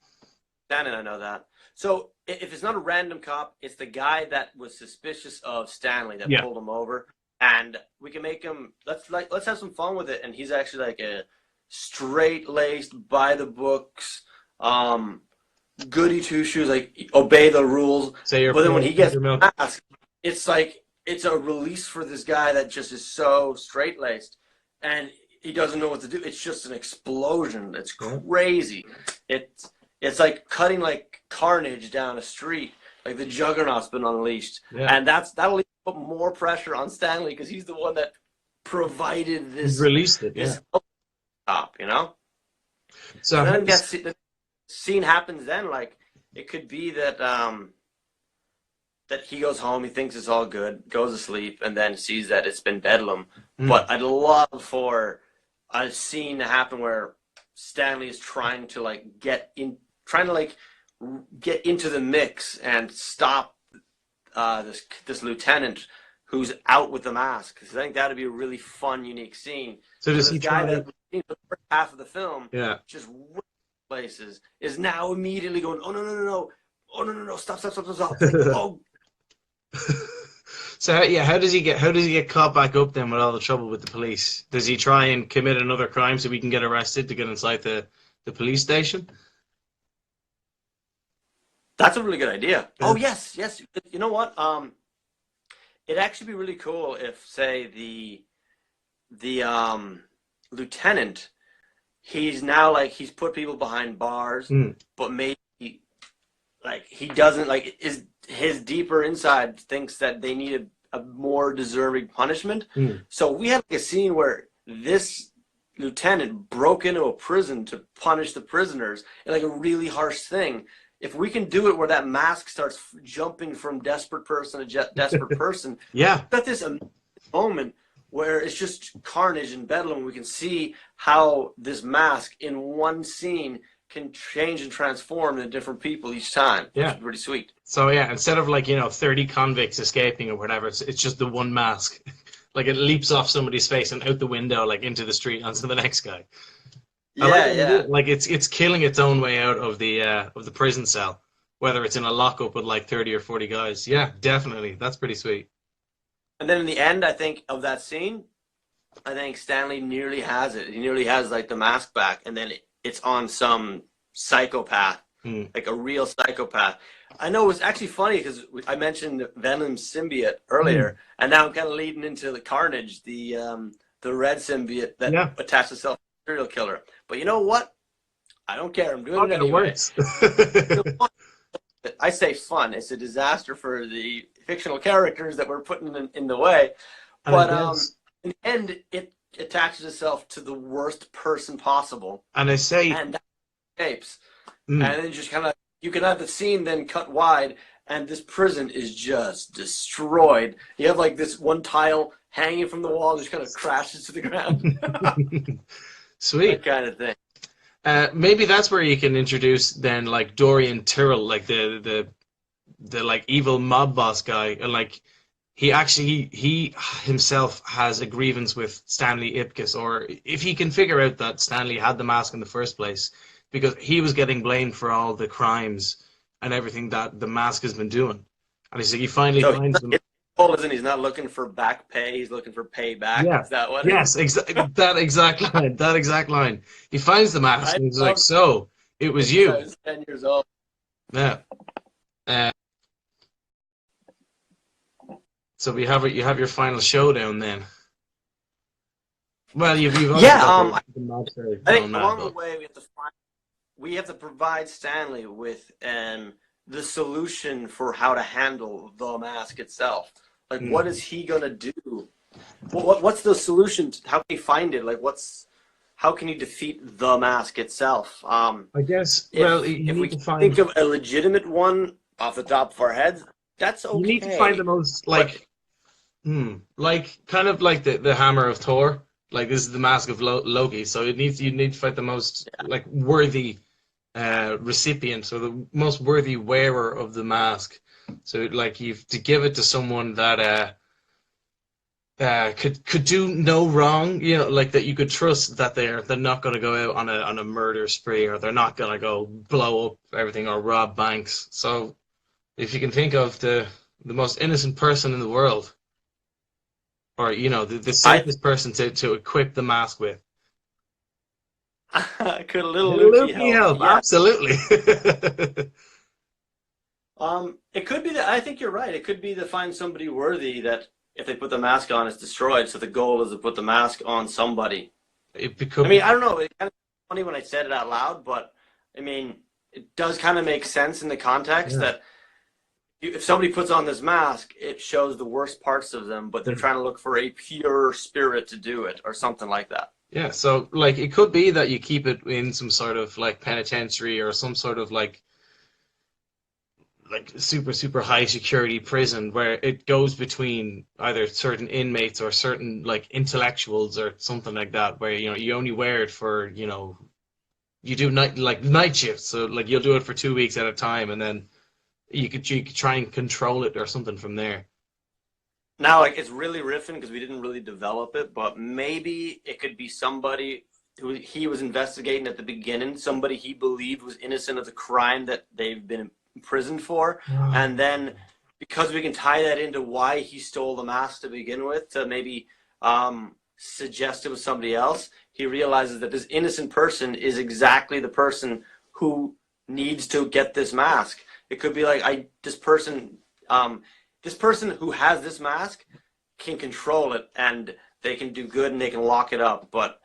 I know that. So if it's not a random cop, it's the guy that was suspicious of Stanley that pulled him over, and we can make him. Let's have some fun with it. And he's actually like a straight-laced, by the books, goody two shoes, like obey the rules. But then when he gets the mask, it's like it's a release for this guy that just is so straight-laced, and he doesn't know what to do. It's just an explosion. It's crazy. It's like cutting like carnage down a street. Like the Juggernaut's been unleashed, and that'll put more pressure on Stanley because he's the one that provided this. He's released it, top, you know. So then the scene happens. Then, like, it could be that that he goes home, he thinks it's all good, goes to sleep, and then sees that it's been bedlam. But I'd love for a scene to happen where Stanley is trying to get into the mix and stop this lieutenant who's out with the mask. Because I think that'd be a really fun, unique scene. So does he guy try? That the first half of the film, just places, is now immediately going, oh no, stop. Like, oh. So how does he get caught back up then with all the trouble with the police? Does he try and commit another crime so we can get arrested to get inside the police station? That's a really good idea. Oh yes. You know what? It'd actually be really cool if, say, the lieutenant, he's now he's put people behind bars, but maybe he doesn't his deeper inside thinks that they need a more deserving punishment. So we had a scene where this lieutenant broke into a prison to punish the prisoners in a really harsh thing. If we can do it where that mask starts jumping from desperate person to desperate person, got this moment where it's just carnage and bedlam. We can see how this mask in one scene can change and transform into different people each time. Which is pretty sweet. So instead of 30 convicts escaping or whatever, it's just the one mask. It leaps off somebody's face and out the window, into the street onto the next guy. It's killing its own way out of the prison cell, whether it's in a lockup with 30 or 40 guys. Yeah, definitely. That's pretty sweet. And then in the end, I think, of that scene, I think Stanley nearly has it. He nearly has the mask back, and then it's on some psychopath, a real psychopath. I know it was actually funny because I mentioned Venom symbiote earlier, and now I'm kind of leading into the Carnage, the red symbiote that attached itself to a serial killer. But you know what? I don't care. I'm doing it anyway. I say fun. It's a disaster for the fictional characters that we're putting in the way. But in the end, it attaches itself to the worst person possible, And I say, and that escapes. mm, And then just kind of, you can have the scene then cut wide, and this prison is just destroyed. You have like this one tile hanging from the wall, just kind of crashes to the ground. sweet. That kind of thing. Maybe that's where you can introduce then like Dorian Tyrrell, like the like evil mob boss guy, and like he himself has a grievance with Stanley Ipkiss, or if he can figure out that Stanley had the mask in the first place, because he was getting blamed for all the crimes and everything that the mask has been doing, and he finally So finds them. he's not looking for back pay, he's looking for payback. Yeah. Is that what Yes, that exact line. That exact line. He finds the mask and he's like, "So it was you." I was 10 years old. Yeah. Uh, so you have your final showdown then. Well, you've Yeah, the mobster I think going mad, along the but- way we have to provide Stanley with the solution for how to handle the mask itself. Like, what is he gonna do? What's the solution? How can he find it? Like, how can he defeat the mask itself? I guess. If, Well, you if we need to find. think of a legitimate one off the top of our heads, that's okay. You need to find the most like kind of like the hammer of Thor. Like this is the mask of Loki. So you need to find the most like worthy recipient, or the most worthy wearer of the mask. So like you've to give it to someone that could do no wrong, like that you could trust that they're not going to go out on a murder spree, or they're not going to go blow up everything or rob banks. So if you can think of the most innocent person in the world, or the safest person to equip the mask with. Could a Lil Lukie help? Yeah. Absolutely. It could be that, I think you're right. It could be to find somebody worthy that if they put the mask on, it's destroyed. So the goal is to put the mask on somebody. I don't know. It's kind of funny when I said it out loud, but I mean, it does kind of make sense in the context that if somebody puts on this mask, it shows the worst parts of them, but they're trying to look for a pure spirit to do it, or something like that. Yeah, so like it could be that you keep it in some sort of like penitentiary, or some sort of like super high security prison, where it goes between either certain inmates or certain like intellectuals or something like that, where you only wear it for you do night shifts, so like you'll do it for 2 weeks at a time, and then you could try and control it or something from there. Now, like, it's really riffing because we didn't really develop it, but maybe it could be somebody who he was investigating at the beginning, somebody he believed was innocent of the crime that they've been imprisoned for, and then because we can tie that into why he stole the mask to begin with, to maybe suggest it was somebody else, he realizes that this innocent person is exactly the person who needs to get this mask. It could be like this person who has this mask can control it, and they can do good and they can lock it up. But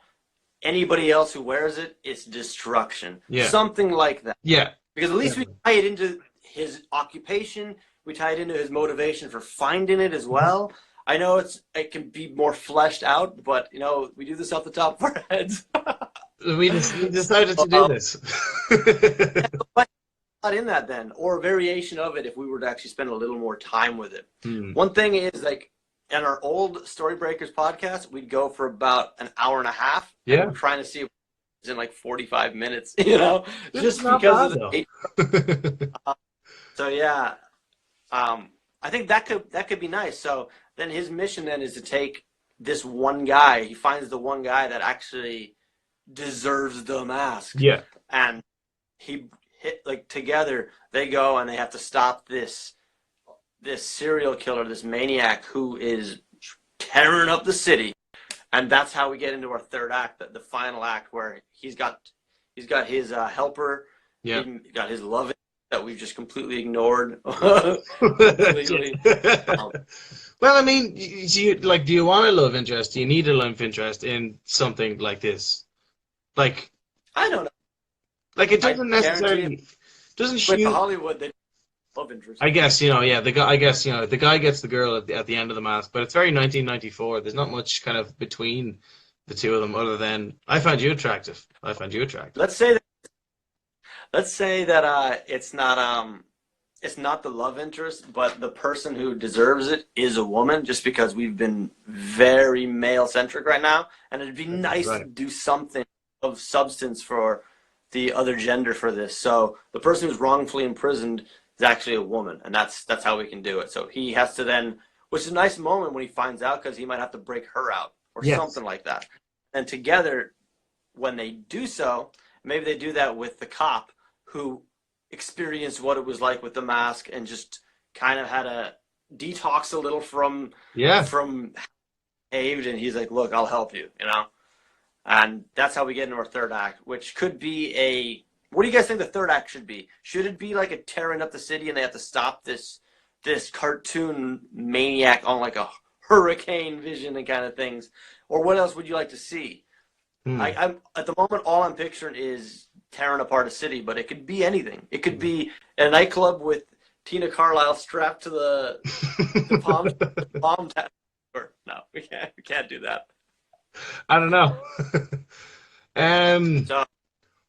anybody else who wears it, it's destruction. Yeah. Something like that. Yeah. Because at least we tie it into his occupation. We tie it into his motivation for finding it as well. I know it can be more fleshed out, but we do this off the top of our heads. We decided to do this. In that then, or a variation of it if we were to actually spend a little more time with it. One thing is, like, in our old Storybreakers podcast, we'd go for about an hour and a half. Yeah. We're trying to see if it's in like 45 minutes, just because of the so yeah. I think that could be nice. So then his mission then is to take this one guy. He finds the one guy that actually deserves the mask. Yeah. And together they go and they have to stop this serial killer, this maniac who is tearing up the city. And that's how we get into our third act, the final act, where he's got his helper, he's got his love that we've just completely ignored. Completely. Well, I mean, do you want a love interest? Do you need a love interest in something like this? Like, I don't know. Like, it doesn't necessarily shoot Hollywood. They love interest. I guess the guy gets the girl at the end of the mask, but it's very 1994. There's not much kind of between the two of them, other than I find you attractive. I find you attractive. Let's say that it's not the love interest, but the person who deserves it is a woman, just because we've been very male centric right now, and it'd be nice to Right. do something of substance for the other gender for this. So the person who's wrongfully imprisoned is actually a woman, and that's how we can do it. So he has to then, which is a nice moment when he finds out, because he might have to break her out or Yes. something like that. And together, when they do so, maybe they do that with the cop who experienced what it was like with the mask and just kind of had a detox a little Yeah. from behaved, and he's like, look, I'll help you, and that's how we get into our third act, which could be a, what do you guys think the third act should be? Should it be like a tearing up the city and they have to stop this cartoon maniac on like a hurricane vision and kind of things, or what else would you like to see? Hmm. I'm at the moment, all I'm picturing is tearing apart a city, but it could be anything. It could be a nightclub with Tina Carlisle strapped to the palm tattoo. No, we can't do that. I don't know. um, So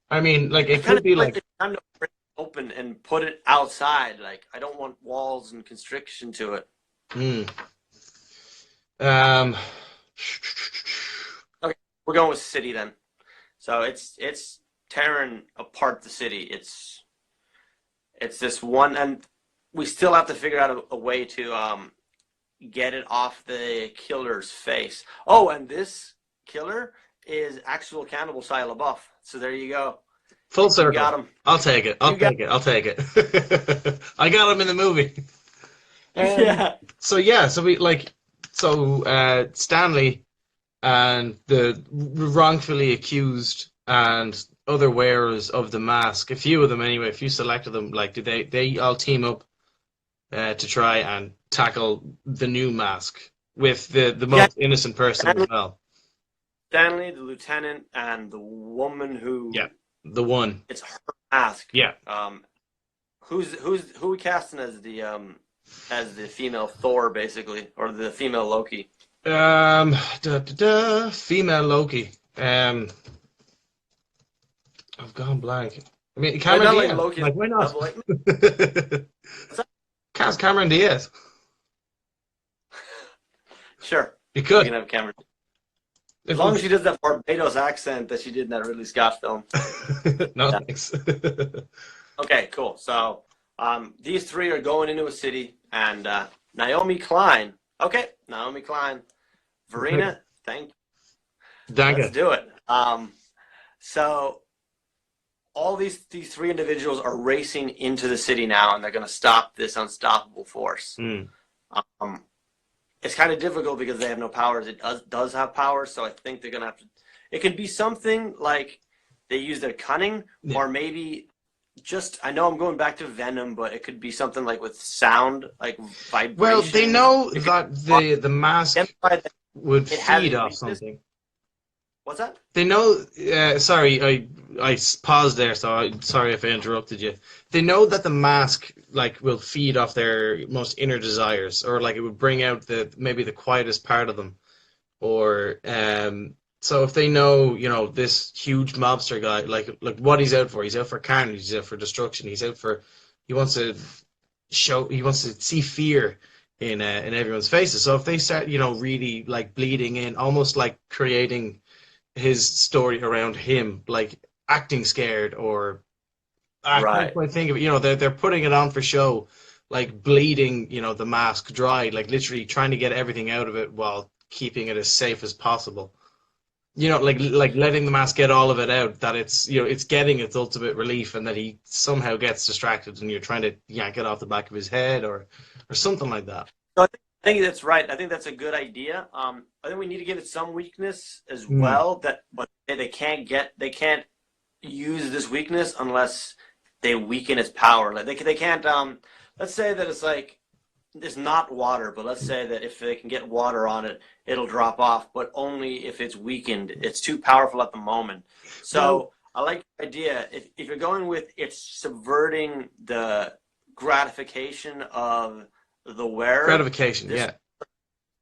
I mean, like I it kind could of be feel like like, it's time to break it open and put it outside. Like, I don't want walls and constriction to it. hmm. Um, Okay, we're going with city then. So it's tearing apart the city. It's this one, and we still have to figure out a way to get it off the killer's face. Oh, and this killer is actual Cannibal Shia LaBeouf. So there you go. full You got circle. him. I'll take it. I'll You got take it. I'll take it. I got him in the movie. yeah. So yeah, so Stanley and the wrongfully accused and other wearers of the mask, a few of them anyway, a few select of them, like do they all team up to try and tackle the new mask with the Yeah. most innocent person as well. Stanley, the lieutenant, and the woman Yeah, who, the one. it's her mask. Yeah. Who we casting as the female Thor, basically, or the female Loki? Female Loki. I've gone blank. I mean, Like, Cameron not like Diaz. Loki's Like, why not? double, like, what's that? Cast Cameron Diaz. Sure, You we could. can have Cameron. As If long as she does that Barbados accent that she did in that Ridley Scott film. no, Yeah. thanks. Okay, cool. So these three are going into a city, and Naomi Klein. Okay, Naomi Klein. Verena, thank you. Let's Danke. do it. So all these three individuals are racing into the city now, and they're going to stop this unstoppable force. Mm. Um, it's kind of difficult because they have no powers. It does have powers, so I think they're going to have to. It could be something like they use their cunning, Yeah. or maybe just. I know I'm going back to Venom, but it could be something like with sound, like vibration. Well, they know It could that the mask identify that would it has feed a off weakness. something. What's that? They know. Sorry, I paused there, so sorry if I interrupted you. They know that the mask like will feed off their most inner desires, or like it would bring out maybe the quietest part of them, or so if they know, this huge mobster guy, like what he's out for carnage, he's out for destruction, he wants to see fear in everyone's faces. So if they start, really like bleeding in, almost like creating his story around him, like acting scared, or I can't Right. quite think of it. They're putting it on for show, like bleeding, the mask dry, like literally trying to get everything out of it while keeping it as safe as possible. Like letting the mask get all of it out, that it's getting its ultimate relief, and that he somehow gets distracted, and you're trying to yank it off the back of his head, or something like that. So I think that's right. I think that's a good idea. I think we need to give it some weakness as Mm. well. But they can't use this weakness unless they weaken its power. Like they can't. Let's say that it's not water, but let's say that if they can get water on it, it'll drop off, but only if it's weakened. It's too powerful at the moment. So I like the idea. If you're going with it's subverting the gratification of the wearer, Gratification, this yeah.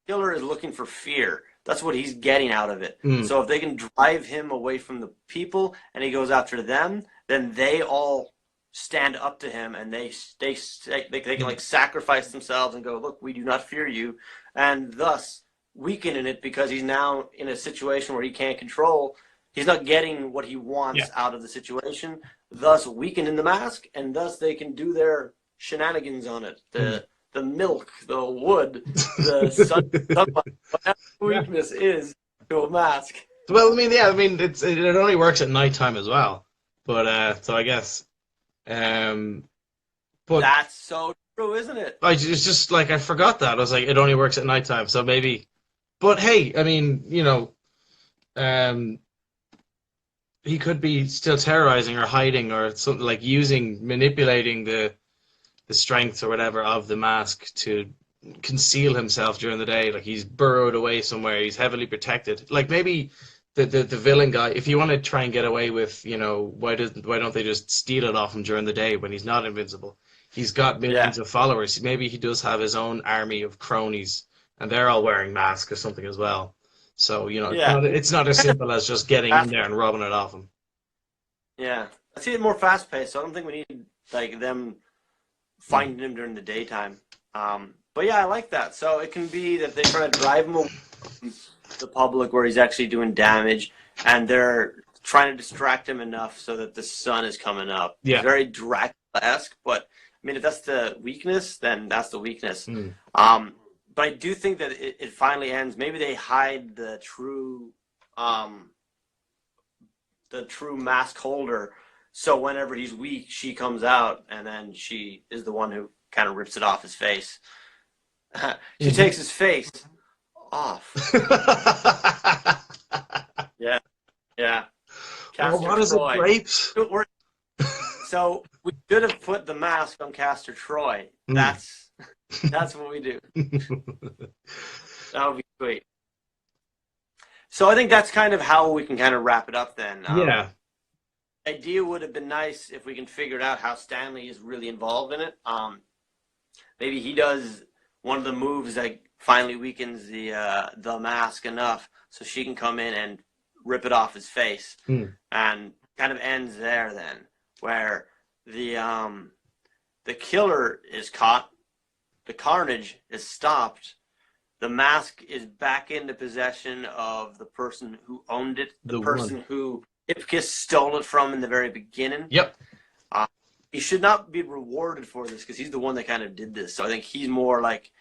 killer is looking for fear. That's what he's getting out of it. Mm. So if they can drive him away from the people and he goes after them, then they all stand up to him and they can like sacrifice themselves and go, look, we do not fear you, and thus weakening it because he's now in a situation where he can't control. He's not getting what he wants out of the situation, thus weakening the mask, and thus they can do their shenanigans on it. The milk, the wood, the sunlight, whatever weakness is to a mask. Well, it only works at nighttime as well. But so I guess, but that's so true, isn't it? It's just like I forgot that. I was like, it only works at nighttime, so maybe. But hey, I mean, he could be still terrorizing or hiding or something, like manipulating the strength or whatever of the mask to conceal himself during the day. Like he's burrowed away somewhere, he's heavily protected. Like maybe the villain guy, if you want to try and get away with, why don't they just steal it off him during the day when he's not invincible? He's got millions of followers. Maybe he does have his own army of cronies and they're all wearing masks or something as well. So, it's not as simple as just getting in there and robbing it off him. Yeah. I see it more fast paced, so I don't think we need like them finding him during the daytime. But yeah, I like that. So it can be that they try to drive him away from the public where he's actually doing damage, and they're trying to distract him enough so that the sun is coming up. Yeah. It's very Dracula-esque, but I mean, if that's the weakness, then that's the weakness. But I do think that it finally ends. Maybe they hide the true mask holder, so whenever he's weak, she comes out, and then she is the one who kind of rips it off his face. She takes his face off. Yeah. Oh, what is it, grapes? So we should have put the mask on Castor Troy. That's what we do. That would be sweet. So I think that's kind of how we can kind of wrap it up then. Yeah. The idea would have been nice if we can figure out how Stanley is really involved in it. Maybe he does one of the moves that finally weakens the mask enough so she can come in and rip it off his face, and kind of ends there then, where the killer is caught, the carnage is stopped, the mask is back into possession of the person who owned it, the person who Ipkiss stole it from in the very beginning. Yep. He should not be rewarded for this because he's the one that kind of did this. So I think he's more like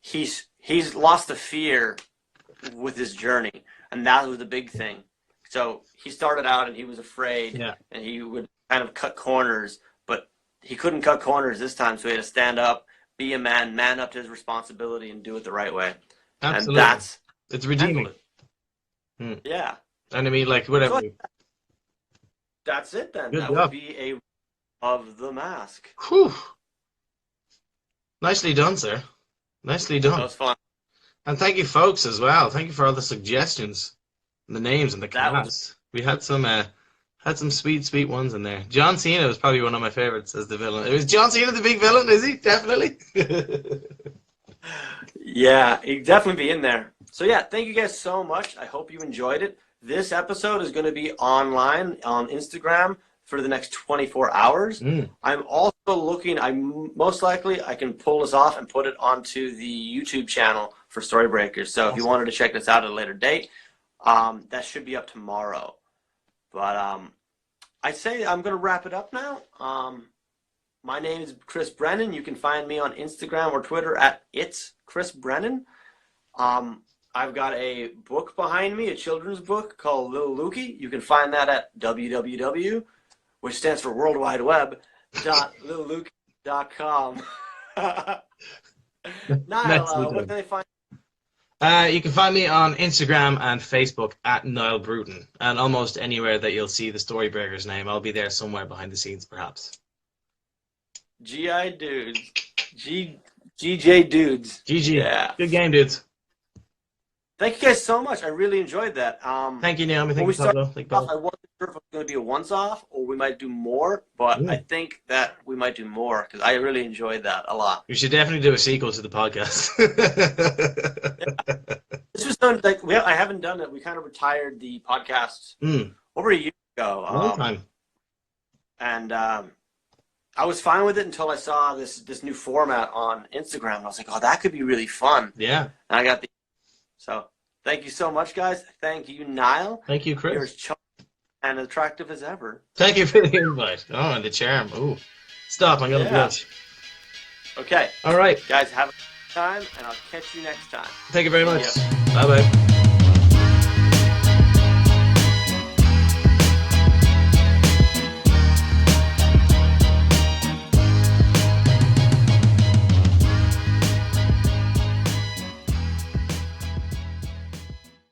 he's lost the fear with his journey, and that was the big thing. So he started out and he was afraid, and he would kind of cut corners, but he couldn't cut corners this time, so he had to stand up, be a man up to his responsibility, and do it the right way. Absolutely. And it's redeeming. Yeah. And I mean, like, whatever. So that's it then. Good that job. would be a of the mask. Whew. Nicely done, sir. Nicely done. That was fun. And thank you, folks, as well. Thank you for all the suggestions and the names and the cast. We had some sweet ones in there. John Cena was probably one of my favorites as the villain. Is John Cena the big villain? Is he? Definitely. Yeah, he'd definitely be in there. So yeah, thank you guys so much. I hope you enjoyed it. This episode is going to be online on Instagram for the next 24 hours. I'm also looking, most likely I can pull this off and put it onto the YouTube channel for Storybreakers. So if you wanted to check this out at a later date, that should be up tomorrow. But I'd say I'm going to wrap it up now. My name is Chris Brennan. You can find me on Instagram or Twitter at It's Chris Brennan. I've got a book behind me, a children's book called Lil Lukie. You can find that at www, which stands for World Wide Web, .lillukie.com. Niall, what can they find? You can find me on Instagram and Facebook at Niall Bruton, and almost anywhere that you'll see the Storybreakers name, I'll be there somewhere behind the scenes, perhaps. GI Dudes. GJ Dudes. GG. Yeah. Good game, dudes. Thank you guys so much. I really enjoyed that. Thank you, Naomi. Thank you, Pablo. Pablo. Thank you, Pablo. I wasn't sure if it was going to be a once-off or we might do more, but I think that we might do more because I really enjoyed that a lot. We should definitely do a sequel to the podcast. Yeah. This was done like I haven't done it. We kind of retired the podcast over a year ago. Long time. And I was fine with it until I saw this new format on Instagram. And I was like, oh, that could be really fun. Yeah. And I got so thank you so much, guys. Thank you, Niall. Thank you, Chris. You're as charming and attractive as ever. Thank you for the invite. Oh, and the charm. Oh, stop. I'm going to blush. Okay. All right. Guys, have a good time, and I'll catch you next time. Thank you very much. Bye-bye.